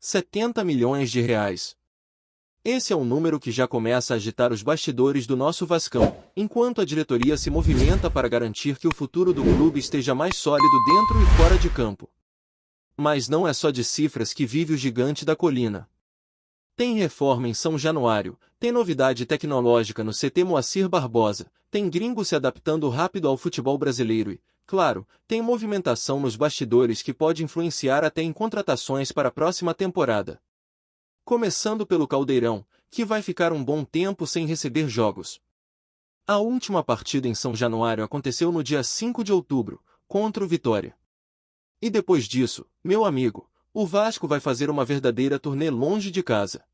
70 milhões de reais. Esse é um número que já começa a agitar os bastidores do nosso Vascão, enquanto a diretoria se movimenta para garantir que o futuro do clube esteja mais sólido dentro e fora de campo. Mas não é só de cifras que vive o gigante da colina. Tem reforma em São Januário, tem novidade tecnológica no CT Moacir Barbosa, tem gringo se adaptando rápido ao futebol brasileiro e, claro, tem movimentação nos bastidores que pode influenciar até em contratações para a próxima temporada. Começando pelo Caldeirão, que vai ficar um bom tempo sem receber jogos. A última partida em São Januário aconteceu no dia 5 de outubro, contra o Vitória. E depois disso, meu amigo, o Vasco vai fazer uma verdadeira turnê longe de casa.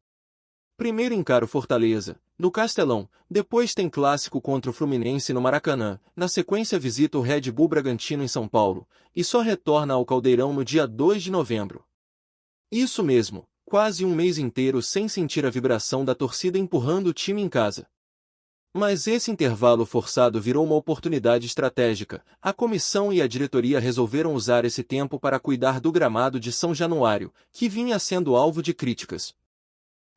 Primeiro encara o Fortaleza, no Castelão, depois tem clássico contra o Fluminense no Maracanã, na sequência visita o Red Bull Bragantino em São Paulo, e só retorna ao Caldeirão no dia 2 de novembro. Isso mesmo, quase um mês inteiro sem sentir a vibração da torcida empurrando o time em casa. Mas esse intervalo forçado virou uma oportunidade estratégica. A comissão e a diretoria resolveram usar esse tempo para cuidar do gramado de São Januário, que vinha sendo alvo de críticas.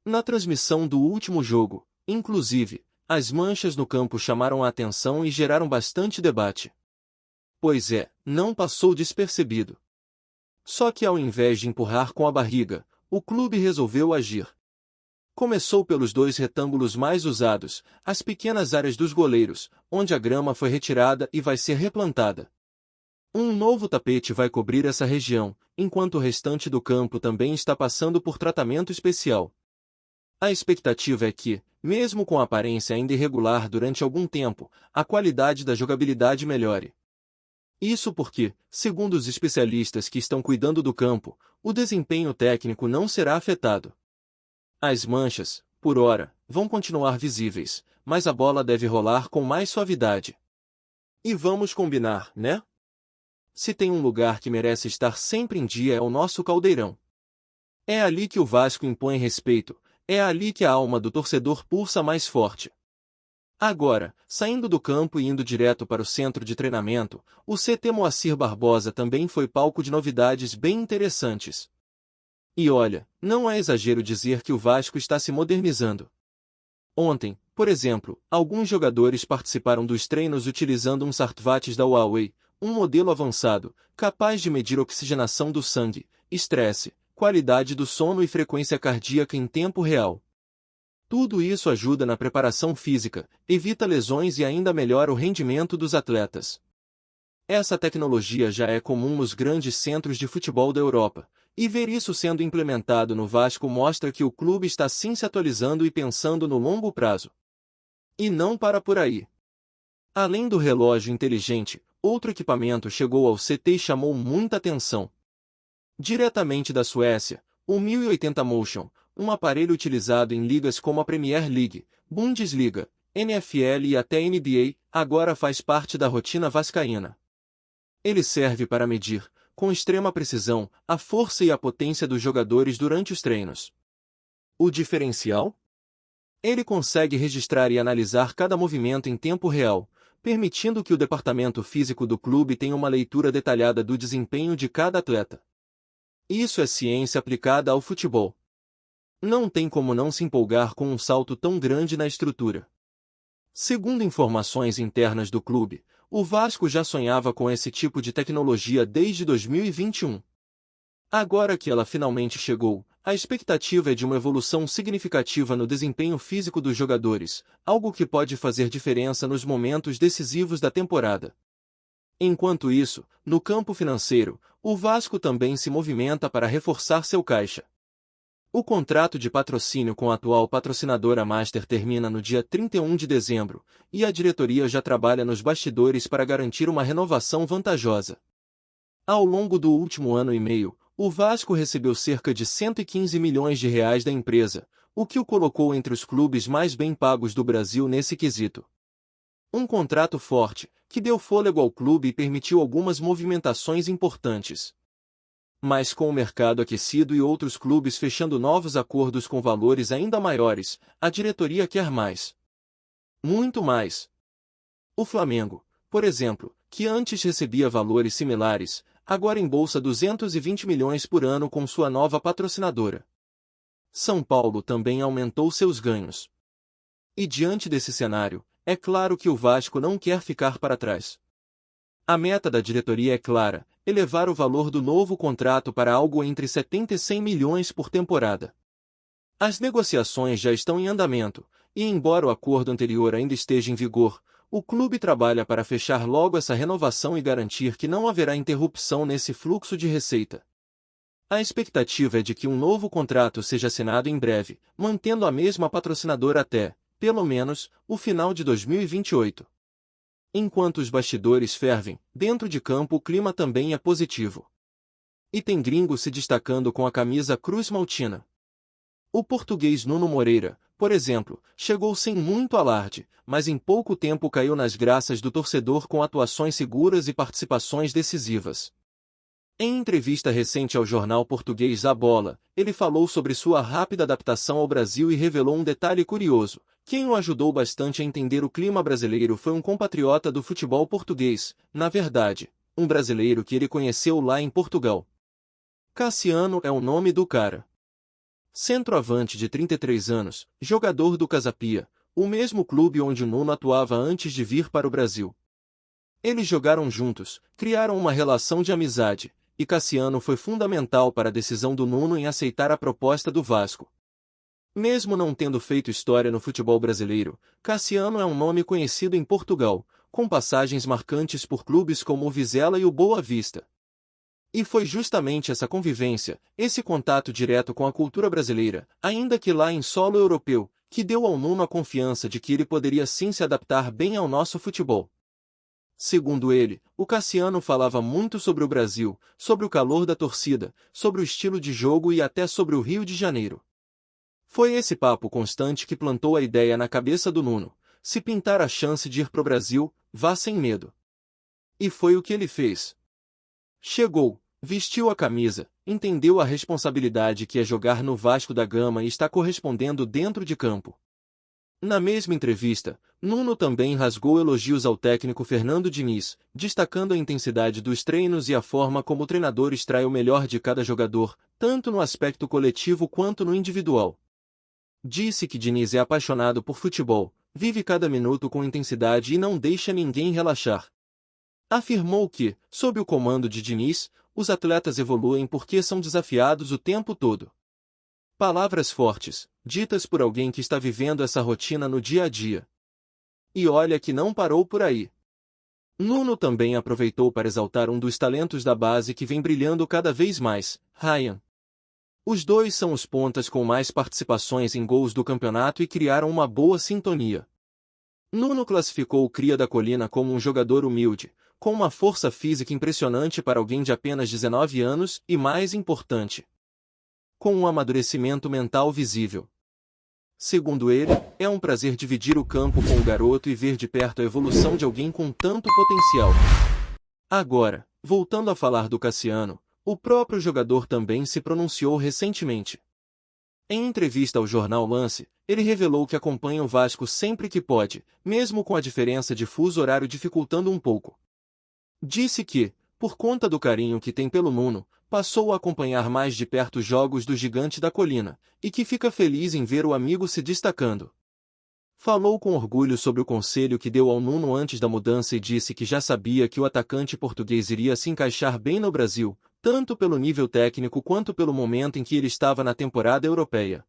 Na transmissão do último jogo, inclusive, as manchas no campo chamaram a atenção e geraram bastante debate. Pois é, não passou despercebido. Só que ao invés de empurrar com a barriga, o clube resolveu agir. Começou pelos dois retângulos mais usados, as pequenas áreas dos goleiros, onde a grama foi retirada e vai ser replantada. Um novo tapete vai cobrir essa região, enquanto o restante do campo também está passando por tratamento especial. A expectativa é que, mesmo com a aparência ainda irregular durante algum tempo, a qualidade da jogabilidade melhore. Isso porque, segundo os especialistas que estão cuidando do campo, o desempenho técnico não será afetado. As manchas, por ora, vão continuar visíveis, mas a bola deve rolar com mais suavidade. E vamos combinar, né? Se tem um lugar que merece estar sempre em dia é o nosso Caldeirão. É ali que o Vasco impõe respeito, é ali que a alma do torcedor pulsa mais forte. Agora, saindo do campo e indo direto para o centro de treinamento, o CT Moacir Barbosa também foi palco de novidades bem interessantes. E olha, não é exagero dizer que o Vasco está se modernizando. Ontem, por exemplo, alguns jogadores participaram dos treinos utilizando um smartwatch da Huawei, um modelo avançado, capaz de medir oxigenação do sangue, estresse, qualidade do sono e frequência cardíaca em tempo real. Tudo isso ajuda na preparação física, evita lesões e ainda melhora o rendimento dos atletas. Essa tecnologia já é comum nos grandes centros de futebol da Europa, e ver isso sendo implementado no Vasco mostra que o clube está sim se atualizando e pensando no longo prazo. E não para por aí. Além do relógio inteligente, outro equipamento chegou ao CT e chamou muita atenção. Diretamente da Suécia, o 1080 Motion, um aparelho utilizado em ligas como a Premier League, Bundesliga, NFL e até NBA, agora faz parte da rotina vascaína. Ele serve para medir, com extrema precisão, a força e a potência dos jogadores durante os treinos. O diferencial? Ele consegue registrar e analisar cada movimento em tempo real, permitindo que o departamento físico do clube tenha uma leitura detalhada do desempenho de cada atleta. Isso é ciência aplicada ao futebol. Não tem como não se empolgar com um salto tão grande na estrutura. Segundo informações internas do clube, o Vasco já sonhava com esse tipo de tecnologia desde 2021. Agora que ela finalmente chegou, a expectativa é de uma evolução significativa no desempenho físico dos jogadores, algo que pode fazer diferença nos momentos decisivos da temporada. Enquanto isso, no campo financeiro, o Vasco também se movimenta para reforçar seu caixa. O contrato de patrocínio com a atual patrocinadora Master termina no dia 31 de dezembro, e a diretoria já trabalha nos bastidores para garantir uma renovação vantajosa. Ao longo do último ano e meio, o Vasco recebeu cerca de 115 milhões de reais da empresa, o que o colocou entre os clubes mais bem pagos do Brasil nesse quesito. Um contrato forte, que deu fôlego ao clube e permitiu algumas movimentações importantes. Mas com o mercado aquecido e outros clubes fechando novos acordos com valores ainda maiores, a diretoria quer mais. Muito mais. O Flamengo, por exemplo, que antes recebia valores similares, agora embolsa 220 milhões por ano com sua nova patrocinadora. São Paulo também aumentou seus ganhos. E diante desse cenário, é claro que o Vasco não quer ficar para trás. A meta da diretoria é clara: elevar o valor do novo contrato para algo entre 70 e 100 milhões por temporada. As negociações já estão em andamento, e embora o acordo anterior ainda esteja em vigor, o clube trabalha para fechar logo essa renovação e garantir que não haverá interrupção nesse fluxo de receita. A expectativa é de que um novo contrato seja assinado em breve, mantendo a mesma patrocinadora até, pelo menos, o final de 2028. Enquanto os bastidores fervem, dentro de campo o clima também é positivo. E tem gringo se destacando com a camisa Cruz Maltina. O português Nuno Moreira, por exemplo, chegou sem muito alarde, mas em pouco tempo caiu nas graças do torcedor com atuações seguras e participações decisivas. Em entrevista recente ao jornal português A Bola, ele falou sobre sua rápida adaptação ao Brasil e revelou um detalhe curioso: quem o ajudou bastante a entender o clima brasileiro foi um compatriota do futebol português, na verdade, um brasileiro que ele conheceu lá em Portugal. Cassiano é o nome do cara. Centroavante de 33 anos, jogador do Casa Pia, o mesmo clube onde o Nuno atuava antes de vir para o Brasil. Eles jogaram juntos, criaram uma relação de amizade, e Cassiano foi fundamental para a decisão do Nuno em aceitar a proposta do Vasco. Mesmo não tendo feito história no futebol brasileiro, Cassiano é um nome conhecido em Portugal, com passagens marcantes por clubes como o Vizela e o Boa Vista. E foi justamente essa convivência, esse contato direto com a cultura brasileira, ainda que lá em solo europeu, que deu ao Nuno a confiança de que ele poderia sim se adaptar bem ao nosso futebol. Segundo ele, o Cassiano falava muito sobre o Brasil, sobre o calor da torcida, sobre o estilo de jogo e até sobre o Rio de Janeiro. Foi esse papo constante que plantou a ideia na cabeça do Nuno: se pintar a chance de ir pro Brasil, vá sem medo. E foi o que ele fez. Chegou, vestiu a camisa, entendeu a responsabilidade que é jogar no Vasco da Gama e está correspondendo dentro de campo. Na mesma entrevista, Nuno também rasgou elogios ao técnico Fernando Diniz, destacando a intensidade dos treinos e a forma como o treinador extrai o melhor de cada jogador, tanto no aspecto coletivo quanto no individual. Disse que Diniz é apaixonado por futebol, vive cada minuto com intensidade e não deixa ninguém relaxar. Afirmou que, sob o comando de Diniz, os atletas evoluem porque são desafiados o tempo todo. Palavras fortes, ditas por alguém que está vivendo essa rotina no dia a dia. E olha que não parou por aí. Nuno também aproveitou para exaltar um dos talentos da base que vem brilhando cada vez mais, Ryan. Os dois são os pontas com mais participações em gols do campeonato e criaram uma boa sintonia. Nuno classificou o cria da Colina como um jogador humilde, com uma força física impressionante para alguém de apenas 19 anos e, mais importante, com um amadurecimento mental visível. Segundo ele, é um prazer dividir o campo com o garoto e ver de perto a evolução de alguém com tanto potencial. Agora, voltando a falar do Cassiano, o próprio jogador também se pronunciou recentemente. Em entrevista ao jornal Lance, ele revelou que acompanha o Vasco sempre que pode, mesmo com a diferença de fuso horário dificultando um pouco. Disse que, por conta do carinho que tem pelo Nuno, passou a acompanhar mais de perto os jogos do Gigante da Colina, e que fica feliz em ver o amigo se destacando. Falou com orgulho sobre o conselho que deu ao Nuno antes da mudança e disse que já sabia que o atacante português iria se encaixar bem no Brasil, tanto pelo nível técnico quanto pelo momento em que ele estava na temporada europeia.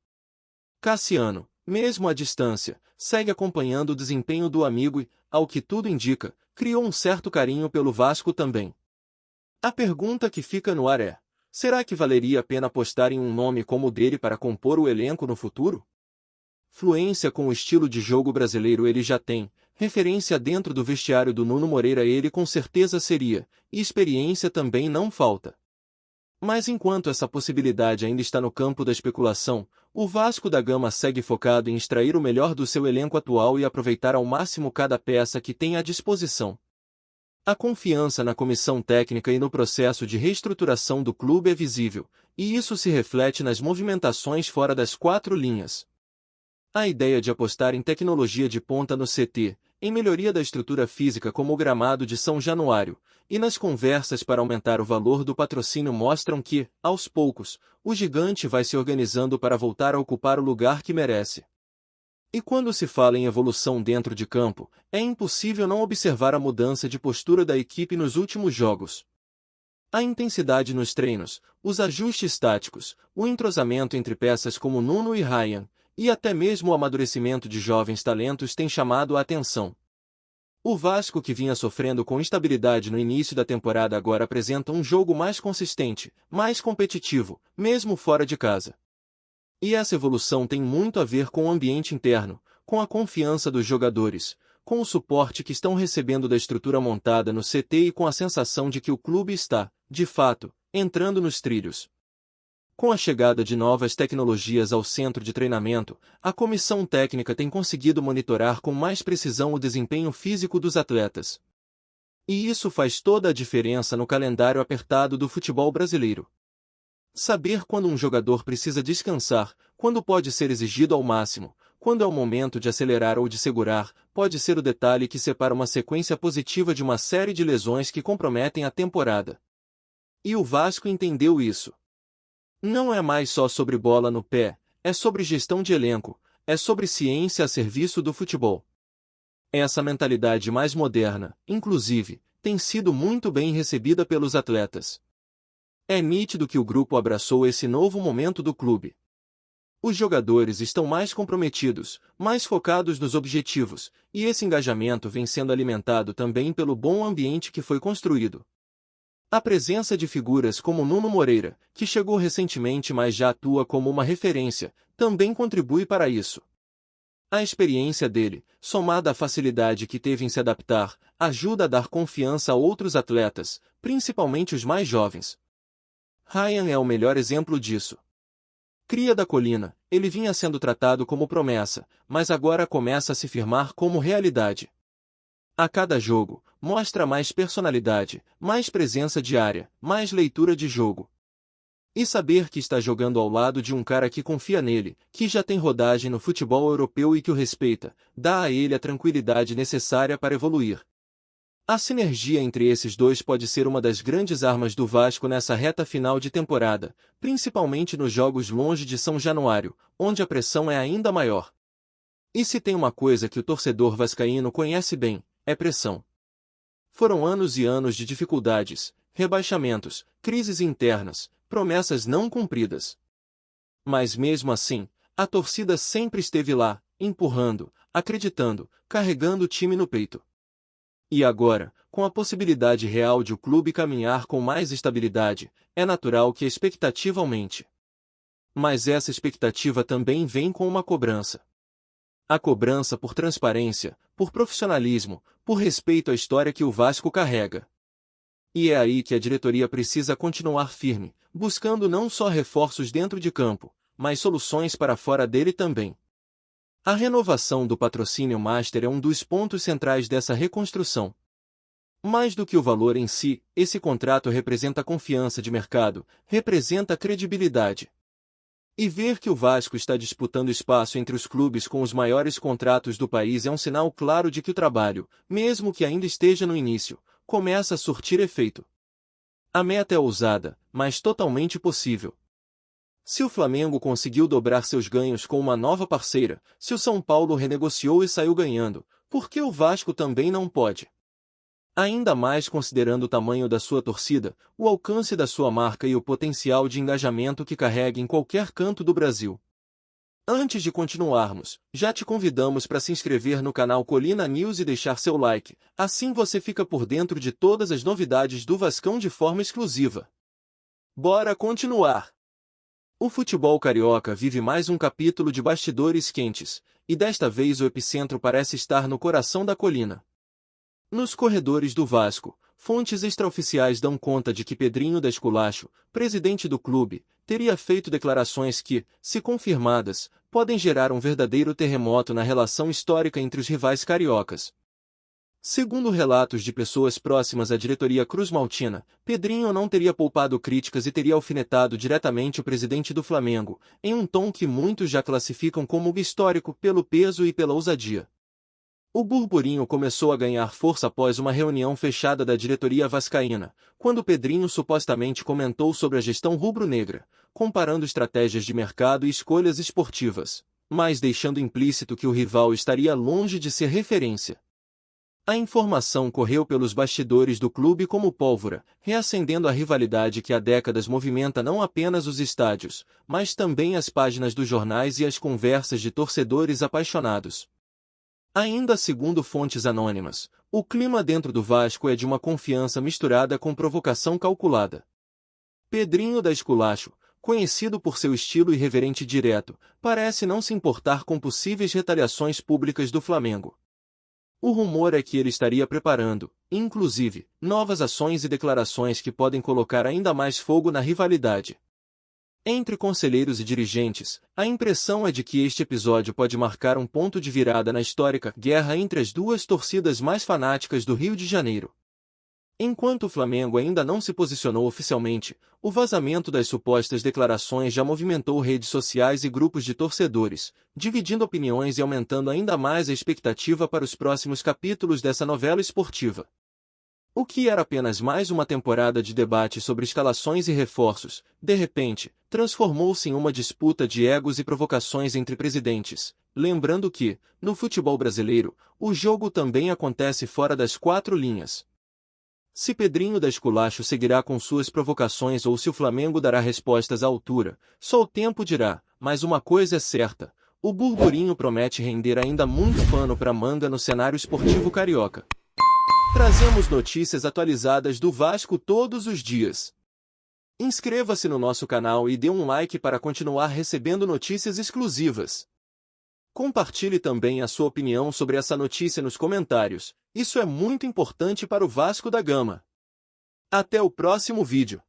Cassiano, mesmo à distância, segue acompanhando o desempenho do amigo e, ao que tudo indica, criou um certo carinho pelo Vasco também. A pergunta que fica no ar é: será que valeria a pena apostar em um nome como o dele para compor o elenco no futuro? Fluência com o estilo de jogo brasileiro ele já tem, referência dentro do vestiário do Nuno Moreira ele com certeza seria, e experiência também não falta. Mas enquanto essa possibilidade ainda está no campo da especulação, o Vasco da Gama segue focado em extrair o melhor do seu elenco atual e aproveitar ao máximo cada peça que tem à disposição. A confiança na comissão técnica e no processo de reestruturação do clube é visível, e isso se reflete nas movimentações fora das quatro linhas. A ideia de apostar em tecnologia de ponta no CT, em melhoria da estrutura física como o gramado de São Januário, e nas conversas para aumentar o valor do patrocínio mostram que, aos poucos, o gigante vai se organizando para voltar a ocupar o lugar que merece. E quando se fala em evolução dentro de campo, é impossível não observar a mudança de postura da equipe nos últimos jogos. A intensidade nos treinos, os ajustes táticos, o entrosamento entre peças como Nuno e Ryan, e até mesmo o amadurecimento de jovens talentos tem chamado a atenção. O Vasco, que vinha sofrendo com instabilidade no início da temporada, agora apresenta um jogo mais consistente, mais competitivo, mesmo fora de casa. E essa evolução tem muito a ver com o ambiente interno, com a confiança dos jogadores, com o suporte que estão recebendo da estrutura montada no CT e com a sensação de que o clube está, de fato, entrando nos trilhos. Com a chegada de novas tecnologias ao centro de treinamento, a comissão técnica tem conseguido monitorar com mais precisão o desempenho físico dos atletas. E isso faz toda a diferença no calendário apertado do futebol brasileiro. Saber quando um jogador precisa descansar, quando pode ser exigido ao máximo, quando é o momento de acelerar ou de segurar, pode ser o detalhe que separa uma sequência positiva de uma série de lesões que comprometem a temporada. E o Vasco entendeu isso. Não é mais só sobre bola no pé, é sobre gestão de elenco, é sobre ciência a serviço do futebol. Essa mentalidade mais moderna, inclusive, tem sido muito bem recebida pelos atletas. É nítido que o grupo abraçou esse novo momento do clube. Os jogadores estão mais comprometidos, mais focados nos objetivos, e esse engajamento vem sendo alimentado também pelo bom ambiente que foi construído. A presença de figuras como Nuno Moreira, que chegou recentemente mas já atua como uma referência, também contribui para isso. A experiência dele, somada à facilidade que teve em se adaptar, ajuda a dar confiança a outros atletas, principalmente os mais jovens. Ryan é o melhor exemplo disso. Cria da Colina, ele vinha sendo tratado como promessa, mas agora começa a se firmar como realidade. A cada jogo, mostra mais personalidade, mais presença diária, mais leitura de jogo. E saber que está jogando ao lado de um cara que confia nele, que já tem rodagem no futebol europeu e que o respeita, dá a ele a tranquilidade necessária para evoluir. A sinergia entre esses dois pode ser uma das grandes armas do Vasco nessa reta final de temporada, principalmente nos jogos longe de São Januário, onde a pressão é ainda maior. E se tem uma coisa que o torcedor vascaíno conhece bem, é pressão. Foram anos e anos de dificuldades, rebaixamentos, crises internas, promessas não cumpridas. Mas mesmo assim, a torcida sempre esteve lá, empurrando, acreditando, carregando o time no peito. E agora, com a possibilidade real de o clube caminhar com mais estabilidade, é natural que a expectativa aumente. Mas essa expectativa também vem com uma cobrança. A cobrança por transparência, por profissionalismo, por respeito à história que o Vasco carrega. E é aí que a diretoria precisa continuar firme, buscando não só reforços dentro de campo, mas soluções para fora dele também. A renovação do patrocínio Master é um dos pontos centrais dessa reconstrução. Mais do que o valor em si, esse contrato representa confiança de mercado, representa credibilidade. E ver que o Vasco está disputando espaço entre os clubes com os maiores contratos do país é um sinal claro de que o trabalho, mesmo que ainda esteja no início, começa a surtir efeito. A meta é ousada, mas totalmente possível. Se o Flamengo conseguiu dobrar seus ganhos com uma nova parceira, se o São Paulo renegociou e saiu ganhando, por que o Vasco também não pode? Ainda mais considerando o tamanho da sua torcida, o alcance da sua marca e o potencial de engajamento que carrega em qualquer canto do Brasil. Antes de continuarmos, já te convidamos para se inscrever no canal Colina News e deixar seu like, assim você fica por dentro de todas as novidades do Vascão de forma exclusiva. Bora continuar! O futebol carioca vive mais um capítulo de bastidores quentes, e desta vez o epicentro parece estar no coração da colina. Nos corredores do Vasco, fontes extraoficiais dão conta de que Pedrinho da Esculacho, presidente do clube, teria feito declarações que, se confirmadas, podem gerar um verdadeiro terremoto na relação histórica entre os rivais cariocas. Segundo relatos de pessoas próximas à diretoria cruzmaltina, Pedrinho não teria poupado críticas e teria alfinetado diretamente o presidente do Flamengo, em um tom que muitos já classificam como histórico pelo peso e pela ousadia. O burburinho começou a ganhar força após uma reunião fechada da diretoria vascaína, quando Pedrinho supostamente comentou sobre a gestão rubro-negra, comparando estratégias de mercado e escolhas esportivas, mas deixando implícito que o rival estaria longe de ser referência. A informação correu pelos bastidores do clube como pólvora, reacendendo a rivalidade que há décadas movimenta não apenas os estádios, mas também as páginas dos jornais e as conversas de torcedores apaixonados. Ainda segundo fontes anônimas, o clima dentro do Vasco é de uma confiança misturada com provocação calculada. Pedrinho da Esculacho, conhecido por seu estilo irreverente e direto, parece não se importar com possíveis retaliações públicas do Flamengo. O rumor é que ele estaria preparando, inclusive, novas ações e declarações que podem colocar ainda mais fogo na rivalidade. Entre conselheiros e dirigentes, a impressão é de que este episódio pode marcar um ponto de virada na histórica guerra entre as duas torcidas mais fanáticas do Rio de Janeiro. Enquanto o Flamengo ainda não se posicionou oficialmente, o vazamento das supostas declarações já movimentou redes sociais e grupos de torcedores, dividindo opiniões e aumentando ainda mais a expectativa para os próximos capítulos dessa novela esportiva. O que era apenas mais uma temporada de debate sobre escalações e reforços, de repente, transformou-se em uma disputa de egos e provocações entre presidentes, lembrando que, no futebol brasileiro, o jogo também acontece fora das quatro linhas. Se Pedrinho da Esculacho seguirá com suas provocações ou se o Flamengo dará respostas à altura, só o tempo dirá, mas uma coisa é certa, o burburinho promete render ainda muito pano para manga no cenário esportivo carioca. Trazemos notícias atualizadas do Vasco todos os dias. Inscreva-se no nosso canal e dê um like para continuar recebendo notícias exclusivas. Compartilhe também a sua opinião sobre essa notícia nos comentários, isso é muito importante para o Vasco da Gama. Até o próximo vídeo.